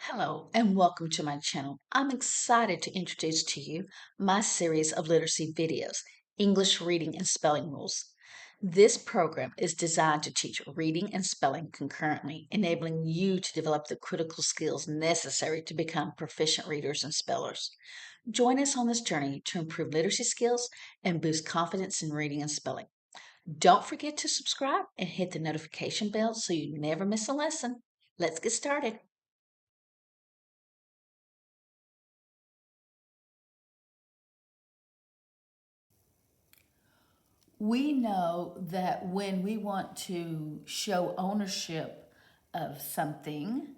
Hello and welcome to my channel. I'm excited to introduce to you my series of literacy videos, English Reading and Spelling Rules. This program is designed to teach reading and spelling concurrently, enabling you to develop the critical skills necessary to become proficient readers and spellers. Join us on this journey to improve literacy skills and boost confidence in reading and spelling. Don't forget to subscribe and hit the notification bell so you never miss a lesson. Let's get started. We know that when we want to show ownership of something,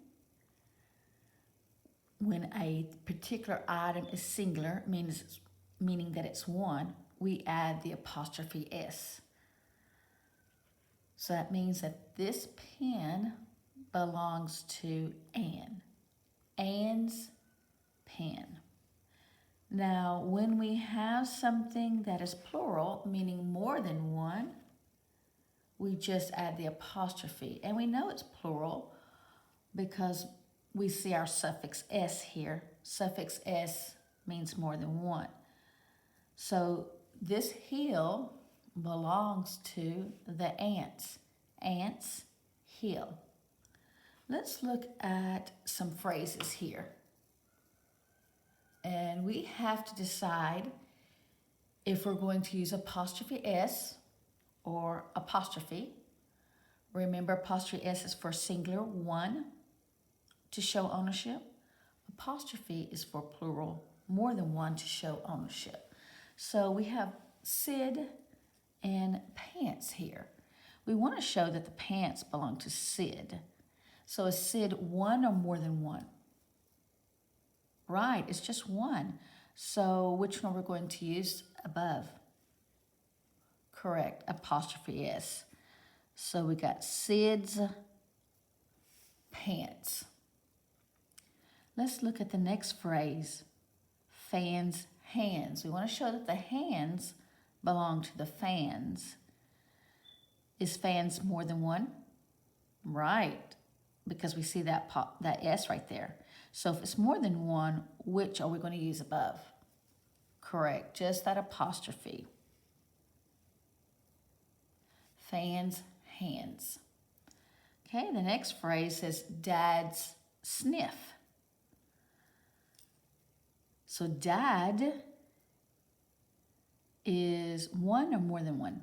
when a particular item is singular, meaning that it's one, we add the apostrophe S. So that means that this pen belongs to Anne. Anne's pen. Now, when we have something that is plural, meaning more than one, we just add the apostrophe. And we know it's plural because we see our suffix S here. Suffix S means more than one. So this hill belongs to the ants. Ants hill. Let's look at some phrases here. And we have to decide if we're going to use apostrophe S or apostrophe. Remember, apostrophe S is for singular, one, to show ownership. Apostrophe is for plural, more than one, to show ownership. So we have Sid and pants here. We want to show that the pants belong to Sid. So is Sid one or more than one? Right, it's just one. So which one we're going to use above? Correct, apostrophe S. So we got Sid's pants. Let's look at the next phrase, fans' hands. We want to show that the hands belong to the fans. Is fans more than one? Right, because we see that S right there. So if it's more than one, which are we going to use above? Correct, just that apostrophe. Fans' hands. Okay, the next phrase says dad's sniff. So dad is one or more than one?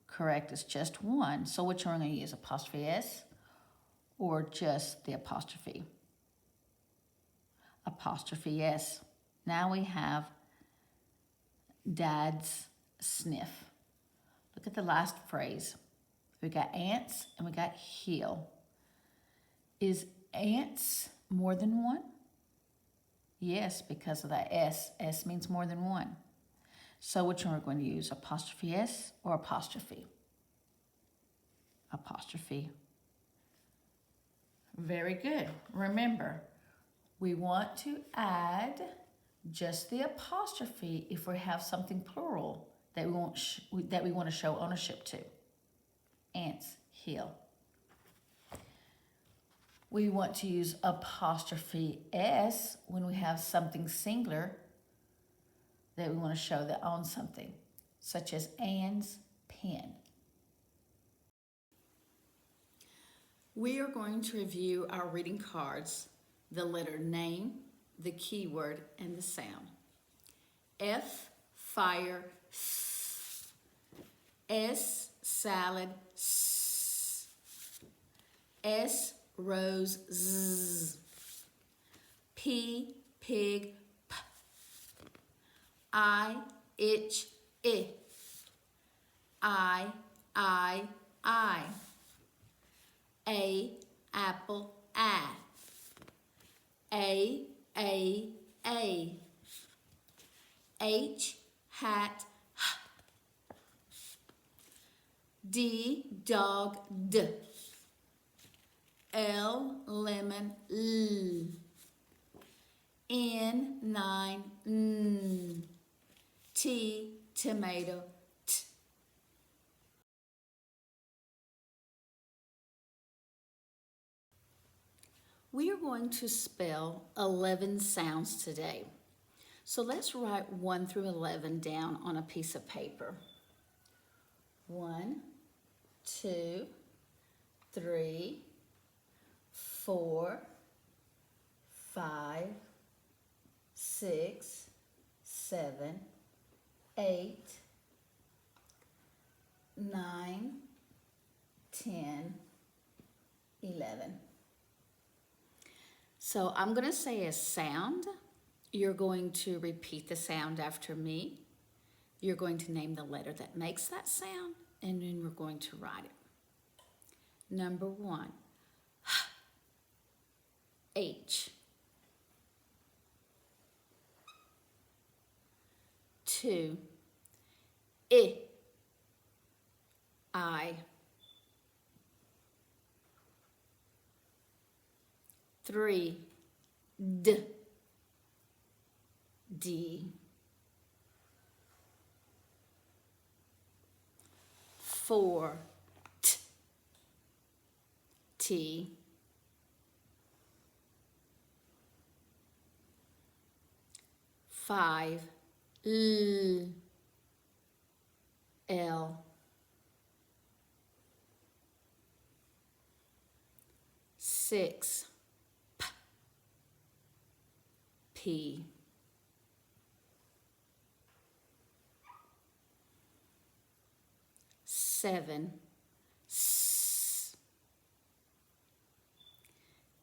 Correct, it's just one. So which one are we going to use, apostrophe S or just the apostrophe? Apostrophe S. Now we have dad's sniff. Look at the last phrase. We got ants and we got heel. Is ants more than one? Yes, because of that S. S means more than one. So which one are we going to use, apostrophe S or apostrophe? Apostrophe. Very good. Remember, we want to add just the apostrophe if we have something plural that we want to show ownership to. Ants, heel. We want to use apostrophe S when we have something singular that we want to show that owns something, such as Anne's pen. We are going to review our reading cards, the letter name, the keyword, and the sound. F, fire, f. S, salad, s. S, rose, z. P, pig, p. I, itch, I. I. A, apple, A. A. H, hat, h. D, dog, d. L, lemon, l. N, 9, n. T, tomato, t. We are going to spell 11 sounds today. So let's write 1 through 11 down on a piece of paper. 1, 2, 3, 4, 5, 6, 7, 8, 9, 10, 11. So I'm going to say a sound. You're going to repeat the sound after me. You're going to name the letter that makes that sound, and then we're going to write it. Number 1, H. 2, I. 3, D. 4, T. 5, L. 6, P. 7,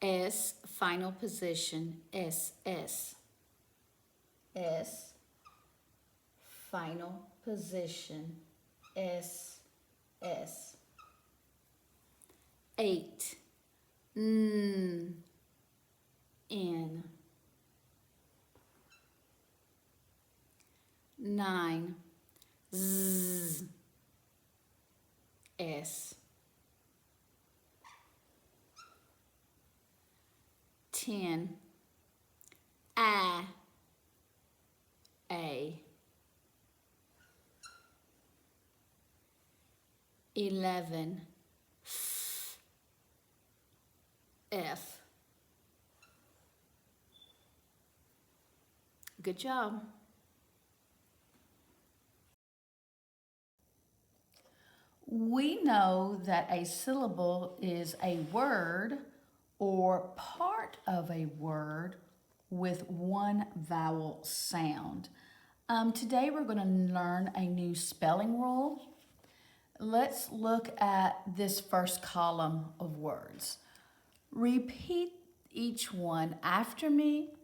S, final position, SS. S, final position, SS. 8, N. 9, Z, S. 10, I, A. 11, F. Good job. We know that a syllable is a word or part of a word with one vowel sound. Today we're going to learn a new spelling rule. Let's look at this first column of words. Repeat each one after me.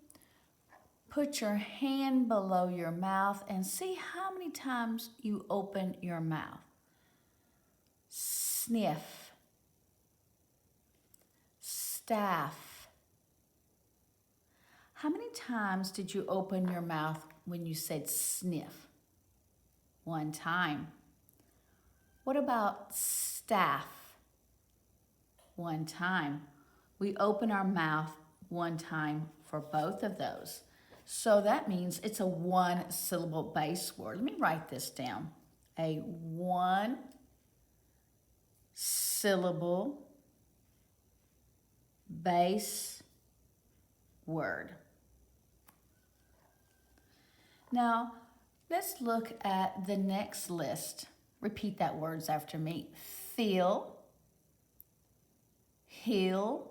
Put your hand below your mouth and see how many times you open your mouth. Sniff. Staff. How many times did you open your mouth when you said sniff? 1 time. What about staff? 1 time. We open our mouth 1 time for both of those. So that means it's a 1 syllable base word. Let me write this down. A 1 syllable base word. Now, let's look at the next list. Repeat that words after me. Feel, heal.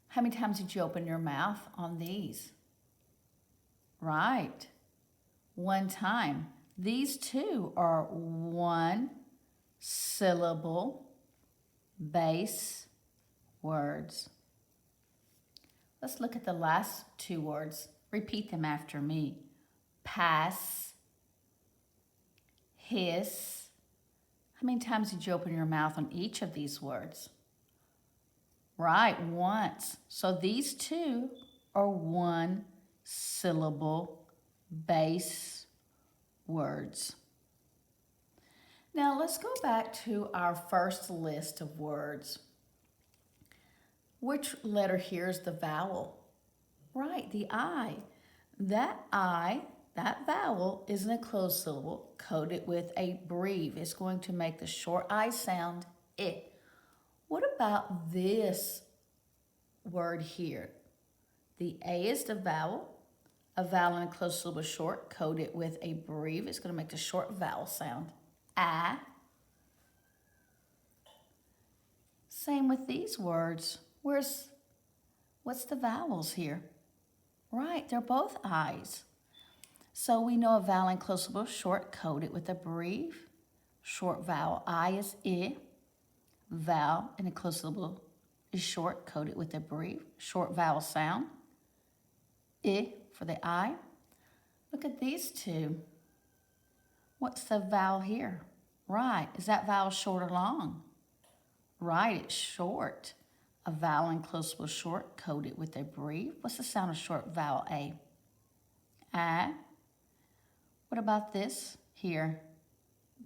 How many times did you open your mouth on these? Right. 1 time. These two are 1 syllable base words. Let's look at the last 2 words. Repeat them after me. Pass, hiss. How many times did you open your mouth on each of these words? Right, once. So these 2 are 1 syllable base words. Now let's go back to our first list of words. Which letter here is the vowel? Right, the I. That vowel is in a closed syllable, coded with a breve. It's going to make the short I sound, I. What about this word here? The A is the vowel. A vowel in a closed syllable short, code it with a breve. It's going to make the short vowel sound. A. Same with these words. What's the vowels here? Right, they're both I's. So we know a vowel in closed syllable short, code it with a breve. Short vowel, I is I. Vowel in a closed syllable is short, code it with a breve. Short vowel sound, I for the I. Look at these two. What's the vowel here? Right, is that vowel short or long? Right, it's short. A vowel in closed syllable short, code it with a breve. What's the sound of short vowel A? A. What about this here?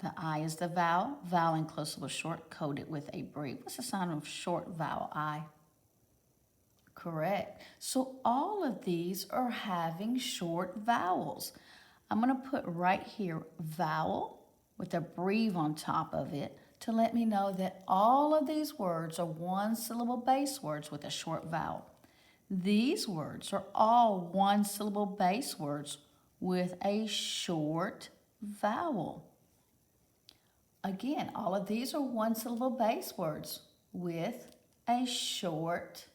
The I is the vowel. Vowel in closed syllable short, code it with a breve. What's the sound of short vowel I? Correct. So all of these are having short vowels. I'm going to put right here vowel with a breve on top of it to let me know that all of these words are one syllable base words with a short vowel. These words are all one syllable base words with a short vowel. Again, all of these are one syllable base words with a short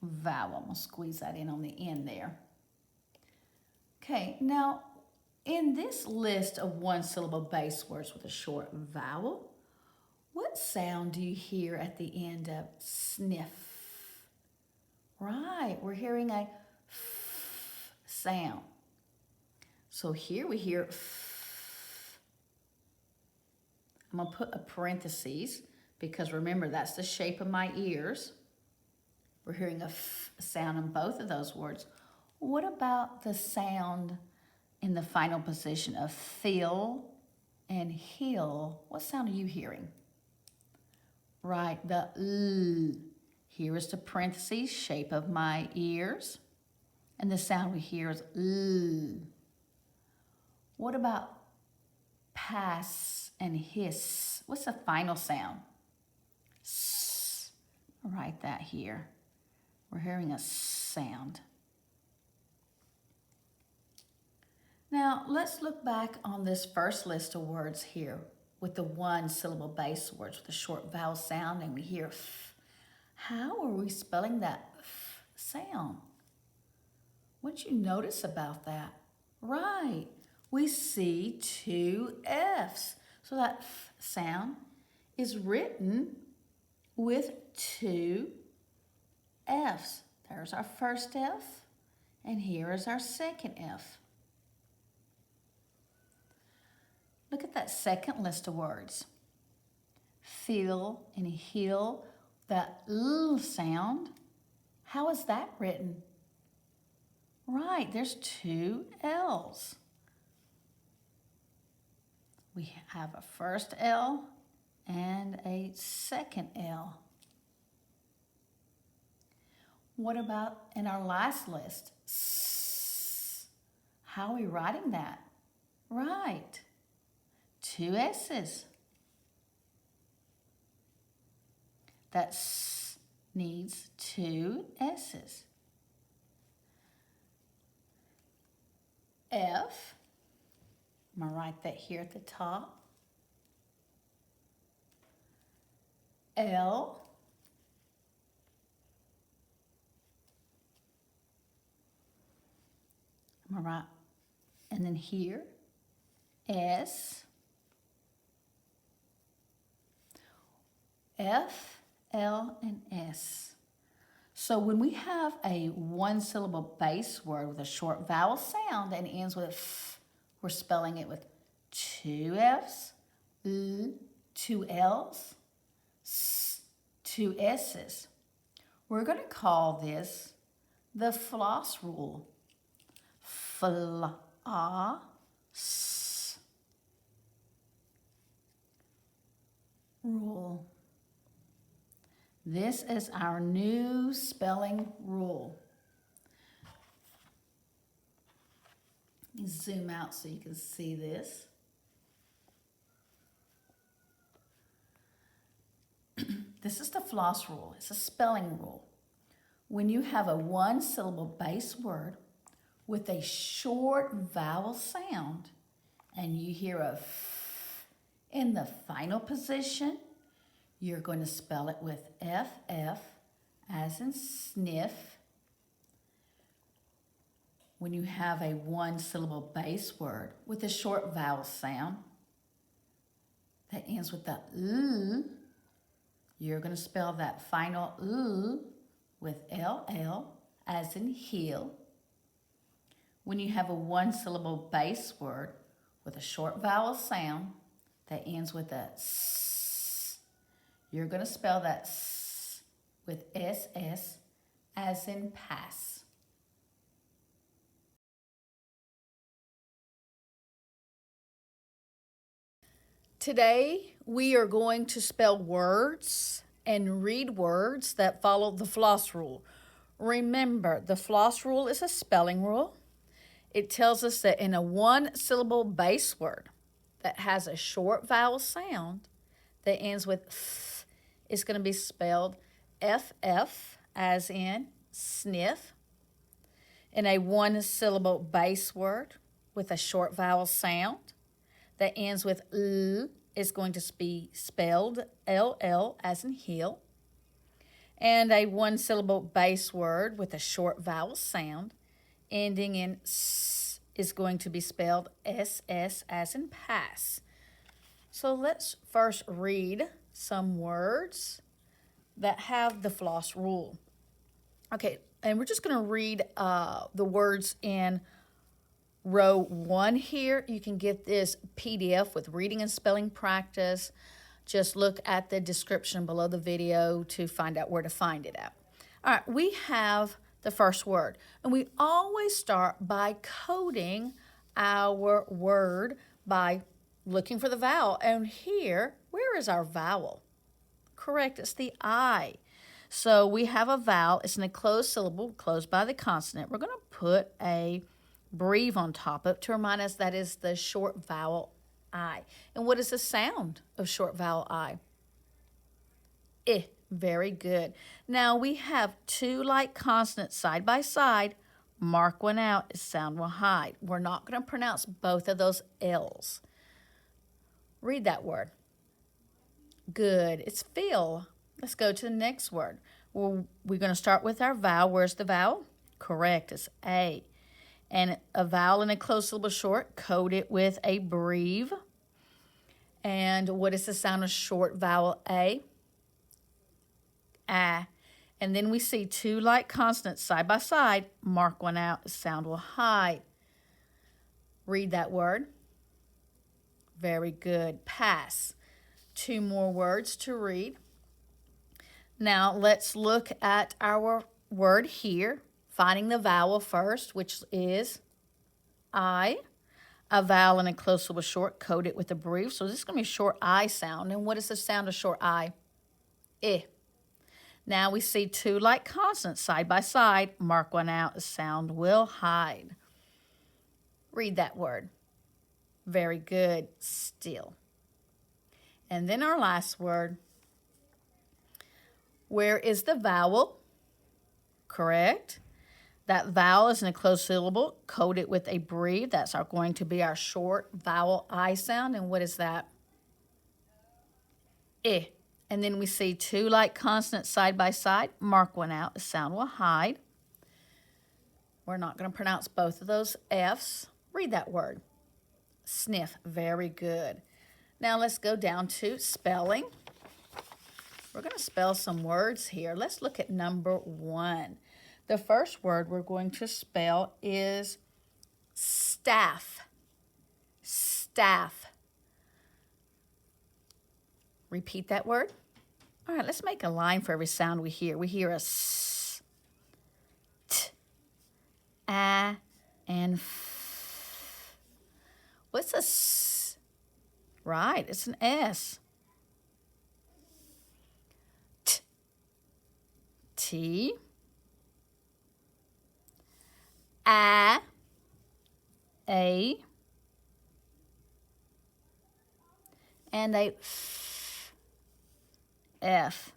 vowel. I'm going to squeeze that in on the end there. Okay, now in this list of one syllable base words with a short vowel, what sound do you hear at the end of sniff? Right, we're hearing a f sound. So here we hear f. I'm going to put a parentheses because remember that's the shape of my ears. We're hearing a f sound in both of those words. What about the sound in the final position of feel and heal? What sound are you hearing? Right, the l. Here is the parentheses, shape of my ears. And the sound we hear is l. What about pass and hiss? What's the final sound? S. I'll write that here. We're hearing a sound. Now, let's look back on this first list of words here with the one syllable base words with a short vowel sound, and we hear f. How are we spelling that f sound? What'd you notice about that? Right, we see two F's. So that f sound is written with two F's. There's our first F, and here is our second F. Look at that second list of words. Feel and heal, that L sound. How is that written? Right, there's two L's. We have a first L and a second L. What about in our last list? S. How are we writing that? Right, two S's. That S needs two S's. F, I'm going to write that here at the top. L, I'm going to write, and then here, S, F, L, and S. So when we have a one syllable base word with a short vowel sound and ends with a f, we're spelling it with two F's, L, two L's, S, two S's. We're going to call this the Floss Rule. Floss Rule. This is our new spelling rule. Let me zoom out so you can see this. This is the floss rule. It's a spelling rule. When you have a one-syllable base word with a short vowel sound and you hear a f in the final position, you're going to spell it with FF as in sniff. When you have a one-syllable base word with a short vowel sound that ends with the L, you're going to spell that final L with LL as in heel. When you have a one-syllable base word with a short vowel sound that ends with a S, you're going to spell that S with SS as in pass. Today, we are going to spell words and read words that follow the floss rule. Remember, the floss rule is a spelling rule. It tells us that in a one-syllable base word that has a short vowel sound that ends with th, it's going to be spelled FF as in sniff. In a one-syllable base word with a short vowel sound that ends with L is going to be spelled LL as in heel. And a one-syllable base word with a short vowel sound ending in S is going to be spelled SS as in pass. So let's first read some words that have the floss rule. Okay, and we're just going to read the words in row 1 here. You can get this PDF with reading and spelling practice. Just look at the description below the video to find out where to find it at. All right, we have the first word, and we always start by coding our word by looking for the vowel. And here, where is our vowel? Correct, it's the I. So we have a vowel. It's in a closed syllable, closed by the consonant. We're going to put a breve on top of it to remind us that is the short vowel I. And what is the sound of short vowel I? I. Very good. Now we have two like consonants side by side. Mark one out. Its sound will hide. We're not going to pronounce both of those L's. Read that word. Good. It's fill. Let's go to the next word. Well, we're going to start with our vowel. Where's the vowel? Correct. It's A. And a vowel in a closed syllable short, code it with a breve. And what is the sound of short vowel A? Ah. And then we see two like consonants side by side. Mark one out. The sound will hide. Read that word. Very good. Pass. Two more words to read. Now let's look at our word here. Finding the vowel first, which is I. A vowel in a closed syllable short, code it with a breve. So this is going to be a short I sound. And what is the sound of short I? I. Now we see two like consonants side by side. Mark one out. The sound will hide. Read that word. Very good. Still. And then our last word. Where is the vowel? Correct. That vowel is in a closed syllable. Code it with a breve. That's going to be our short vowel I sound. And what is that? I. And then we see two like consonants side by side. Mark one out. The sound will hide. We're not going to pronounce both of those F's. Read that word. Sniff. Very good. Now let's go down to spelling. We're going to spell some words here. Let's look at number 1. The first word we're going to spell is staff. Staff. Repeat that word. All right, let's make a line for every sound we hear. We hear a S, T, A, and F. What's a S? Right, it's an S. T, T, A, and a F.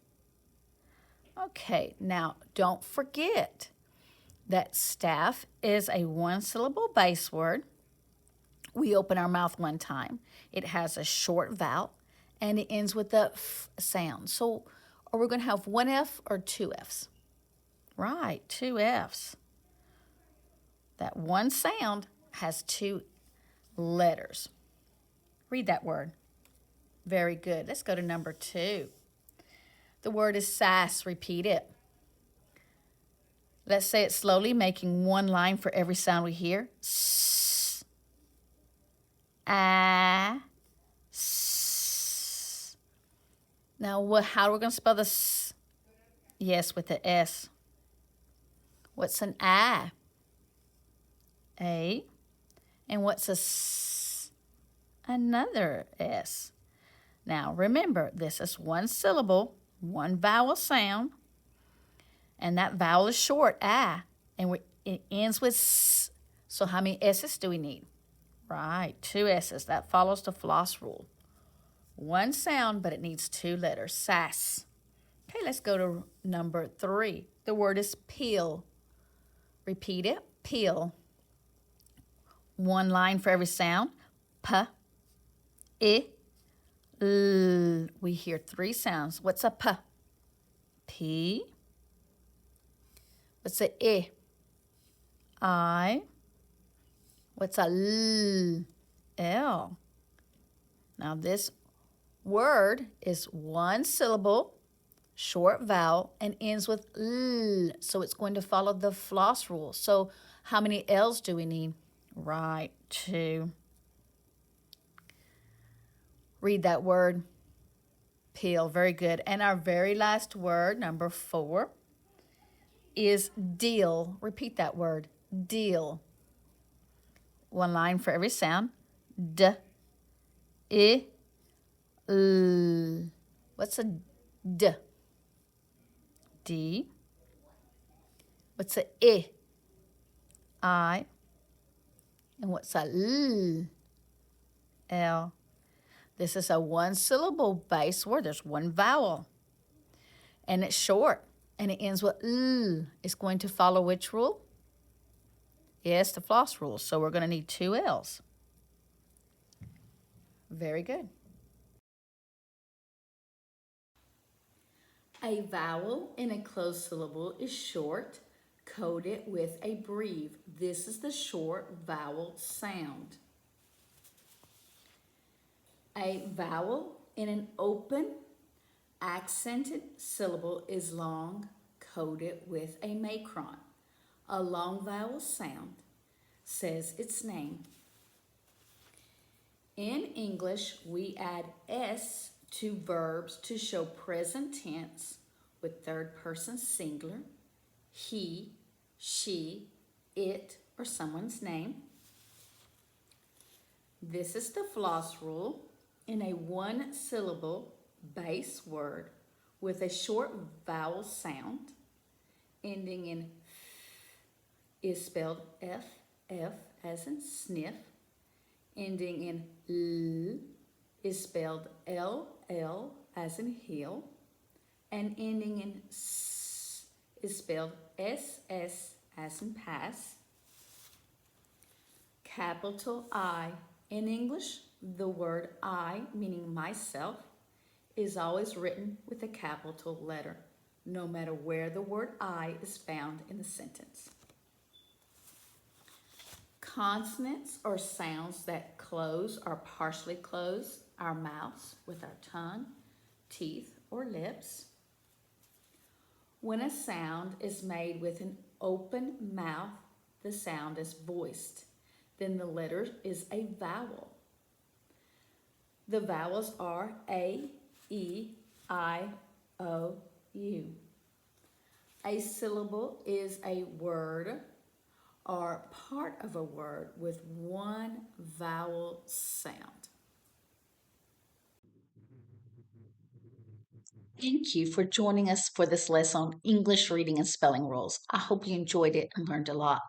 Okay, now don't forget that staff is a one syllable base word. We open our mouth one time. It has a short vowel and it ends with the f sound. So are we going to have one F or two Fs? Right, two Fs. That one sound has two letters. Read that word. Very good. Let's go to number 2. The word is sass. Repeat it. Let's say it slowly, making one line for every sound we hear. S, a, s. Now, how are we going to spell the s? Yes, with the S. What's an A? A. And what's a s? Another S. Now, remember, this is one syllable, one vowel sound, and that vowel is short, A, and it ends with S. So how many S's do we need? Right, two S's. That follows the Floss Rule. One sound, but it needs two letters, sass. Okay, let's go to number 3. The word is peel. Repeat it, peel. One line for every sound, p, I, L. We hear 3 sounds. What's a p? P. What's a I. What's a L? L. Now this word is one syllable, short vowel, and ends with L. So it's going to follow the Floss Rule. So how many L's do we need? Right, 2. Read that word. Peel. Very good. And our very last word, number 4, is deal. Repeat that word. Deal. One line for every sound. D, I, L. What's a D? D. What's a I. And what's a L? L. This is a one syllable base word. There's one vowel. And it's short. And it ends with L. It's going to follow which rule? Yes, the Floss Rule. So we're going to need 2 L's. Very good. A vowel in a closed syllable is short, coded with a breve. This is the short vowel sound. A vowel in an open, accented syllable is long, coded with a macron. A long vowel sound says its name. In English, we add S to verbs to show present tense with third person singular, he, she, it, or someone's name. This is the Floss Rule. In a one syllable base word with a short vowel sound ending in is spelled F, F as in sniff. Ending in L is spelled L, L as in hill. And ending in S is spelled S, S as in pass. Capital I. In English, the word I, meaning myself, is always written with a capital letter, no matter where the word I is found in the sentence. Consonants are sounds that close or partially close our mouths with our tongue, teeth, or lips. When a sound is made with an open mouth, the sound is voiced. Then the letter is a vowel. The vowels are A, E, I, O, U. A syllable is a word or part of a word with one vowel sound. Thank you for joining us for this lesson on English reading and spelling rules. I hope you enjoyed it and learned a lot.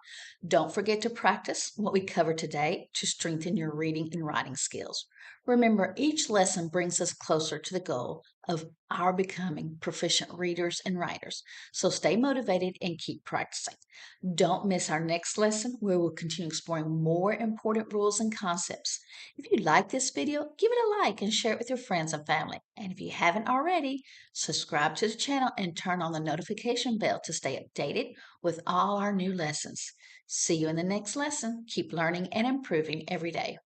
Don't forget to practice what we covered today to strengthen your reading and writing skills. Remember, each lesson brings us closer to the goal of our becoming proficient readers and writers. So stay motivated and keep practicing. Don't miss our next lesson where we'll continue exploring more important rules and concepts. If you like this video, give it a like and share it with your friends and family. And if you haven't already, subscribe to the channel and turn on the notification bell to stay updated with all our new lessons. See you in the next lesson. Keep learning and improving every day.